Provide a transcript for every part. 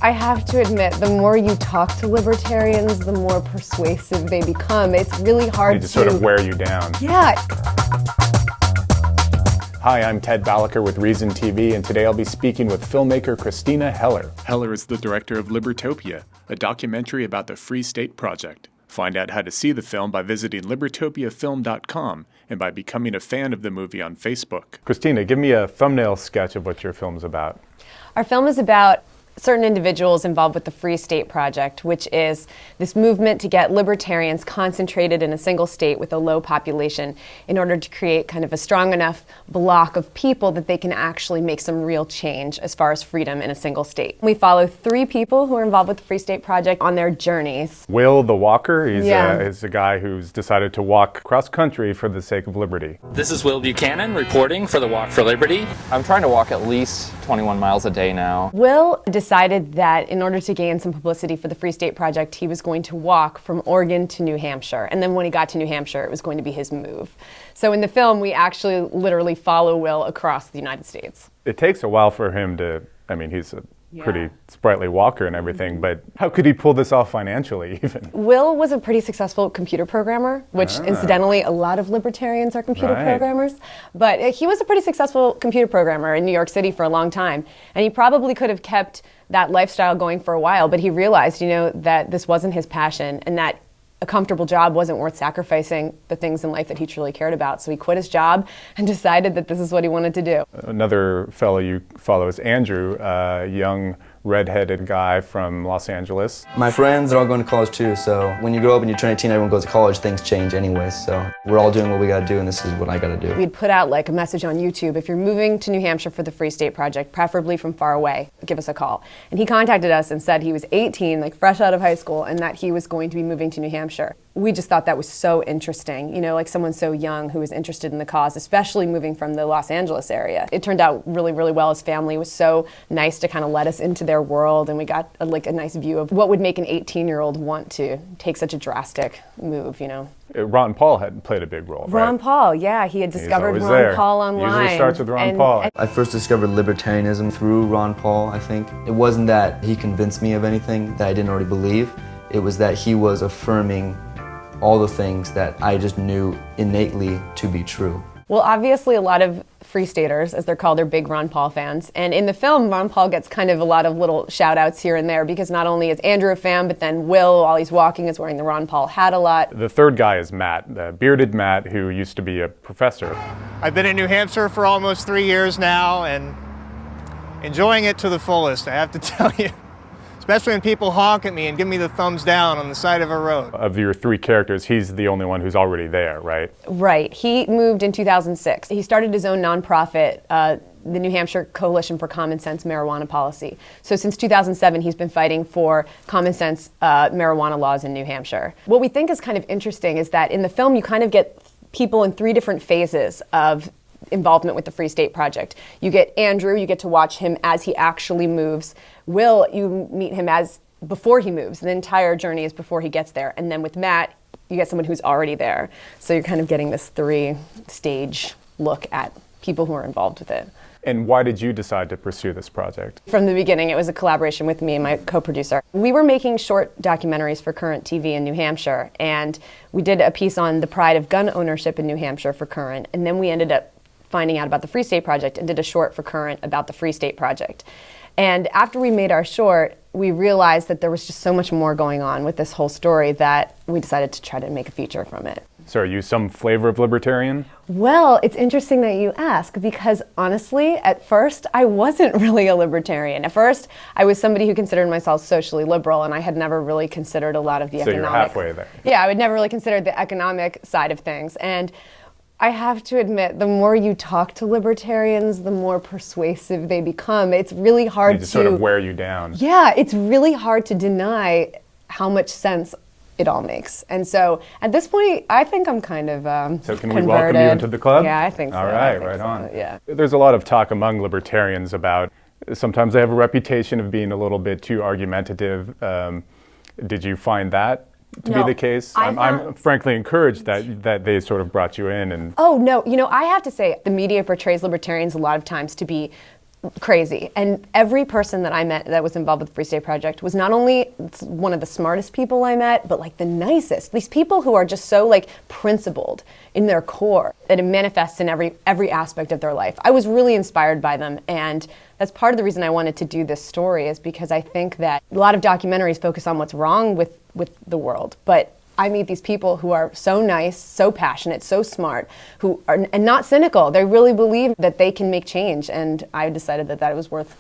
I have to admit, the more you talk to libertarians, the more persuasive they become. It's really hard to sort of wear you down. Yeah. Hi, I'm Ted Balaker with ReasonTV, and today I'll be speaking with filmmaker Christina Heller. Heller is the director of Libertopia, a documentary about the Free State Project. Find out how to see the film by visiting libertopiafilm.com and by becoming a fan of the movie on Facebook. Christina, give me a thumbnail sketch of what your film's about. Our film is about certain individuals involved with the Free State Project, which is this movement to get libertarians concentrated in a single state with a low population in order to create kind of a strong enough block of people that they can actually make some real change as far as freedom in a single state. We follow 3 people who are involved with the Free State Project on their journeys. Will the walker, he's a guy who's decided to walk cross country for the sake of liberty. This is Will Buchanan reporting for the Walk for Liberty. I'm trying to walk at least 21 miles a day now. Will decided that in order to gain some publicity for the Free State Project, he was going to walk from Oregon to New Hampshire. And then when he got to New Hampshire, it was going to be his move. So in the film, we actually literally follow Will across the United States. It takes a while for him to, he's a pretty sprightly walker and everything, but how could he pull this off financially even? Will was a pretty successful computer programmer, which incidentally, a lot of libertarians are computer programmers. But he was a pretty successful computer programmer in New York City for a long time. And he probably could have kept that lifestyle going for a while, but he realized, that this wasn't his passion and that a comfortable job wasn't worth sacrificing the things in life that he truly cared about. So he quit his job and decided that this is what he wanted to do. Another fellow you follow is Andrew, a young redheaded guy from Los Angeles. My friends are all going to college too, so when you grow up and you turn 18, everyone goes to college, things change anyway, so we're all doing what we gotta do, and this is what I gotta do. We'd put out like a message on YouTube: if you're moving to New Hampshire for the Free State Project, preferably from far away, give us a call. And he contacted us and said he was 18, like fresh out of high school, and that he was going to be moving to New Hampshire. We just thought that was so interesting, like someone so young who was interested in the cause, especially moving from the Los Angeles area. It turned out really, really well. His family was so nice to kind of let us into their world, and we got a nice view of what would make an 18-year-old want to take such a drastic move, Ron Paul had played a big role, right? Ron Paul, yeah, he had discovered Ron Paul online. Usually starts with Ron Paul. I first discovered libertarianism through Ron Paul, I think. It wasn't that he convinced me of anything that I didn't already believe. It was that he was affirming all the things that I just knew innately to be true. Well, obviously a lot of Free Staters, as they're called, are big Ron Paul fans. And in the film, Ron Paul gets kind of a lot of little shout outs here and there, because not only is Andrew a fan, but then Will, while he's walking, is wearing the Ron Paul hat a lot. The third guy is Matt, the bearded Matt, who used to be a professor. I've been in New Hampshire for almost 3 years now and enjoying it to the fullest, I have to tell you. Especially when people honk at me and give me the thumbs down on the side of a road. Of your 3 characters, he's the only one who's already there, right? Right. He moved in 2006. He started his own nonprofit, the New Hampshire Coalition for Common Sense Marijuana Policy. So since 2007, he's been fighting for common sense marijuana laws in New Hampshire. What we think is kind of interesting is that in the film, you kind of get people in 3 different phases of involvement with the Free State Project. You get Andrew, you get to watch him as he actually moves. Will, you meet him as before he moves. The entire journey is before he gets there. And then with Matt, you get someone who's already there. So you're kind of getting this 3-stage look at people who are involved with it. And why did you decide to pursue this project? From the beginning, it was a collaboration with me and my co-producer. We were making short documentaries for Current TV in New Hampshire, and we did a piece on the pride of gun ownership in New Hampshire for Current, and then we ended up finding out about the Free State Project and did a short for Current about the Free State Project. And after we made our short, we realized that there was just so much more going on with this whole story that we decided to try to make a feature from it. So are you some flavor of libertarian? Well, it's interesting that you ask, because honestly, at first, I wasn't really a libertarian. At first, I was somebody who considered myself socially liberal, and I had never really considered a lot of the economic... So you're halfway there. Yeah, I would never really consider the economic side of things. And I have to admit, the more you talk to libertarians, the more persuasive they become. It's really hard to sort of wear you down. Yeah, it's really hard to deny how much sense it all makes. And so at this point, I think I'm kind of So can converted. we welcome you into the club? Yeah, I think so. All right, right on. Yeah. There's a lot of talk among libertarians about sometimes they have a reputation of being a little bit too argumentative. Did you find that to be the case? I'm frankly encouraged that they sort of brought you in. And Oh, no. I have to say, the media portrays libertarians a lot of times to be crazy. And every person that I met that was involved with the Free State Project was not only one of the smartest people I met, but like the nicest. These people who are just so like principled in their core that it manifests in every aspect of their life. I was really inspired by them, and that's part of the reason I wanted to do this story, is because I think that a lot of documentaries focus on what's wrong with the world, but I meet these people who are so nice, so passionate, so smart, who are and not cynical. They really believe that they can make change, and I decided that was worth,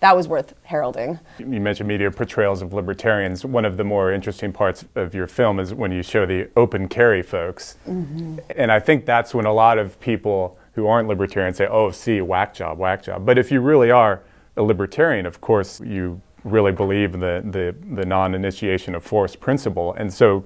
that was worth heralding. You mentioned media portrayals of libertarians. One of the more interesting parts of your film is when you show the open carry folks. Mm-hmm. And I think that's when a lot of people who aren't libertarians say, oh, see, whack job, whack job. But if you really are a libertarian, of course, you really believe in the non-initiation of force principle. And so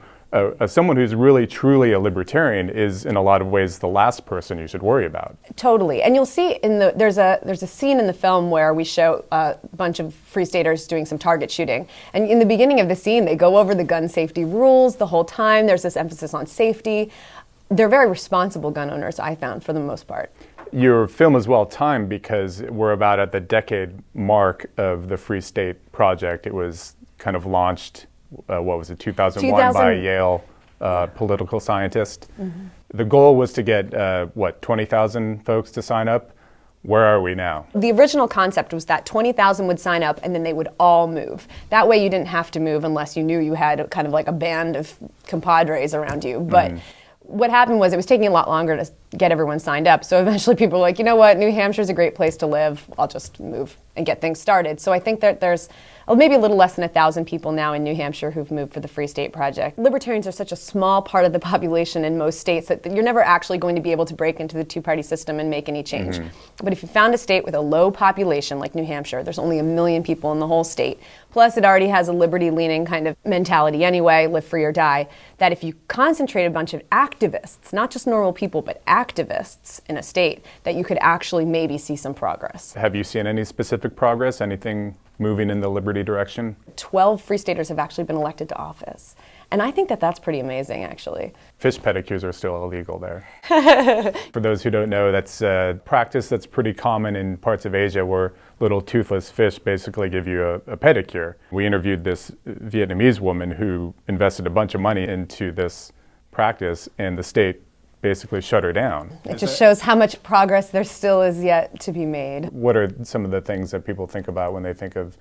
someone who's really truly a libertarian is in a lot of ways the last person you should worry about. Totally. And you'll see there's a scene in the film where we show a bunch of Free Staters doing some target shooting. And in the beginning of the scene, they go over the gun safety rules the whole time. There's this emphasis on safety. They're very responsible gun owners, I found, for the most part. Your film is well timed because we're about at the decade mark of the Free State Project. It was kind of launched, 2001 by a Yale political scientist. Mm-hmm. The goal was to get, 20,000 folks to sign up? Where are we now? The original concept was that 20,000 would sign up and then they would all move. That way you didn't have to move unless you knew you had kind of like a band of compadres around you. But what happened was it was taking a lot longer to get everyone signed up. So eventually people were like, you know what, New Hampshire's a great place to live. I'll just move and get things started. So I think that there's maybe a little less than 1,000 people now in New Hampshire who've moved for the Free State Project. Libertarians are such a small part of the population in most states that you're never actually going to be able to break into the two-party system and make any change. Mm-hmm. But if you found a state with a low population like New Hampshire, there's only 1 million people in the whole state, plus it already has a liberty-leaning kind of mentality anyway, live free or die, that if you concentrate a bunch of activists, not just normal people, but activists in a state, that you could actually maybe see some progress. Have you seen any specific progress? Anything moving in the liberty direction? 12 Free Staters have actually been elected to office. And I think that that's pretty amazing, actually. Fish pedicures are still illegal there. For those who don't know, that's a practice that's pretty common in parts of Asia where little toothless fish basically give you a pedicure. We interviewed this Vietnamese woman who invested a bunch of money into this practice, and the state basically shut her down. It just shows how much progress there still is yet to be made. What are some of the things that people think about when they think of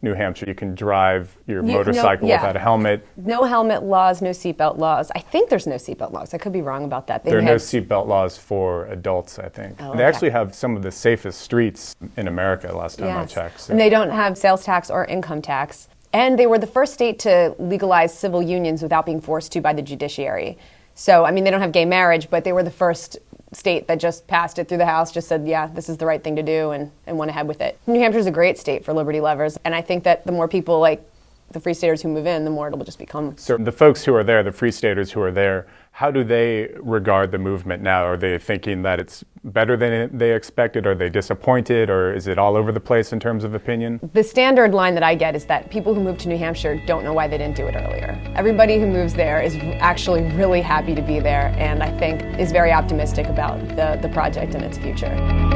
New Hampshire? You can drive your motorcycle without a helmet. No helmet laws, no seatbelt laws. I think there's no seatbelt laws. I could be wrong about that. There are no seatbelt laws for adults, I think. Oh, They actually have some of the safest streets in America last time I checked. So. And they don't have sales tax or income tax. And they were the first state to legalize civil unions without being forced to by the judiciary. So, I mean, they don't have gay marriage, but they were the first state that just passed it through the House, just said, yeah, this is the right thing to do, and went ahead with it. New Hampshire's a great state for liberty lovers, and I think that the more people like the Free Staters who move in, the more it'll just become. So the folks who are there, the Free Staters who are there, how do they regard the movement now? Are they thinking that it's better than they expected? Are they disappointed? Or is it all over the place in terms of opinion? The standard line that I get is that people who move to New Hampshire don't know why they didn't do it earlier. Everybody who moves there is actually really happy to be there, and I think is very optimistic about the project and its future.